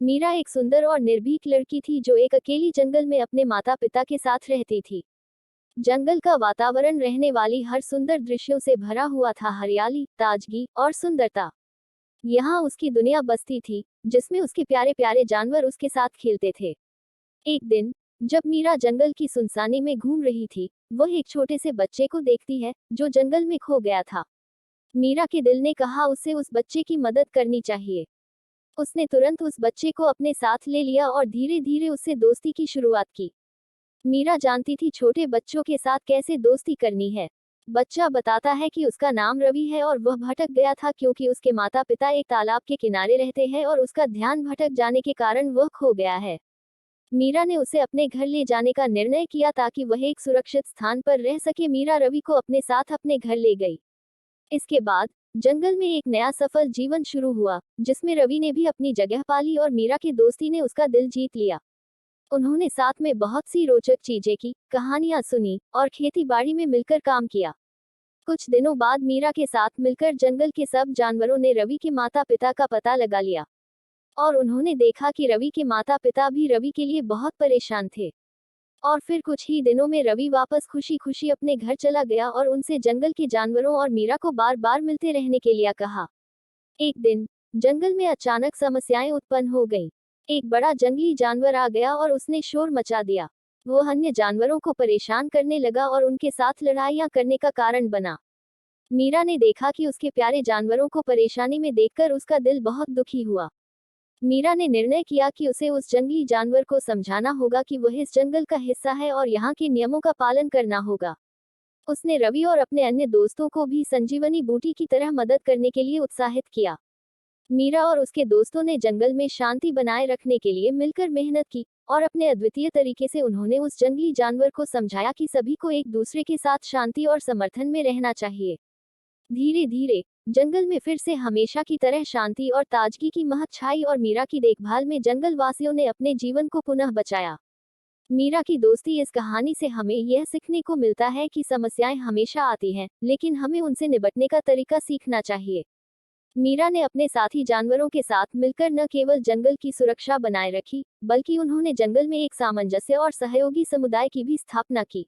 मीरा एक सुंदर और निर्भीक लड़की थी जो एक अकेली जंगल में अपने माता पिता के साथ रहती थी। जंगल का वातावरण रहने वाली हर सुंदर दृश्यों से भरा हुआ था, हरियाली, ताजगी और सुंदरता। यहाँ उसकी दुनिया बसती थी, जिसमें उसके प्यारे प्यारे जानवर उसके साथ खेलते थे। एक दिन, जब मीरा जंगल की सुनसानी में घूम रही थी, वह एक छोटे से बच्चे को देखती है, जो जंगल में खो गया था। मीरा के दिल ने कहा उसे उस बच्चे की मदद करनी चाहिए। उसने तुरंत उस बच्चे को अपने साथ ले लिया और धीरे धीरे उससे दोस्ती की शुरुआत की। मीरा जानती थी छोटे बच्चों के साथ कैसे दोस्ती करनी है। बच्चा बताता है कि उसका नाम रवि है और वह भटक गया था क्योंकि उसके माता पिता एक तालाब के किनारे रहते हैं और उसका ध्यान भटक जाने के कारण वह खो गया है। मीरा ने उसे अपने घर ले जाने का निर्णय किया ताकि वह एक सुरक्षित स्थान पर रह सके। मीरा रवि को अपने साथ अपने घर ले गई। इसके बाद जंगल में एक नया सफल जीवन शुरू हुआ, जिसमें रवि ने भी अपनी जगह पाली और मीरा की दोस्ती ने उसका दिल जीत लिया। उन्होंने साथ में बहुत सी रोचक चीजें की, कहानियां सुनी और खेती बाड़ी में मिलकर काम किया। कुछ दिनों बाद मीरा के साथ मिलकर जंगल के सब जानवरों ने रवि के माता पिता का पता लगा लिया और उन्होंने देखा कि रवि के माता पिता भी रवि के लिए बहुत परेशान थे। और फिर कुछ ही दिनों में रवि वापस खुशी खुशी अपने घर चला गया और उनसे जंगल के जानवरों और मीरा को बार बार मिलते रहने के लिए कहा। एक दिन जंगल में अचानक समस्याएं उत्पन्न हो गईं। एक बड़ा जंगली जानवर आ गया और उसने शोर मचा दिया। वो अन्य जानवरों को परेशान करने लगा और उनके साथ लड़ाइयां करने का कारण बना। मीरा ने देखा कि उसके प्यारे जानवरों को परेशानी में देखकर उसका दिल बहुत दुखी हुआ। मीरा ने निर्णय किया कि उसे उस जंगली जानवर को समझाना होगा कि वह इस जंगल का हिस्सा है और यहाँ के नियमों का पालन करना होगा। उसने रवि और अपने अन्य दोस्तों को भी संजीवनी बूटी की तरह मदद करने के लिए उत्साहित किया। मीरा और उसके दोस्तों ने जंगल में शांति बनाए रखने के लिए मिलकर मेहनत की और अपने अद्वितीय तरीके से उन्होंने उस जंगली जानवर को समझाया कि सभी को एक दूसरे के साथ शांति और समर्थन में रहना चाहिए। धीरे धीरे जंगल में फिर से हमेशा की तरह शांति और ताजगी की महक छाई और मीरा की देखभाल में जंगल वासियों ने अपने जीवन को पुनः बचाया। मीरा की दोस्ती इस कहानी से हमें यह सीखने को मिलता है कि समस्याएं हमेशा आती हैं, लेकिन हमें उनसे निपटने का तरीका सीखना चाहिए। मीरा ने अपने साथी जानवरों के साथ मिलकर न केवल जंगल की सुरक्षा बनाए रखी, बल्कि उन्होंने जंगल में एक सामंजस्य और सहयोगी समुदाय की भी स्थापना की।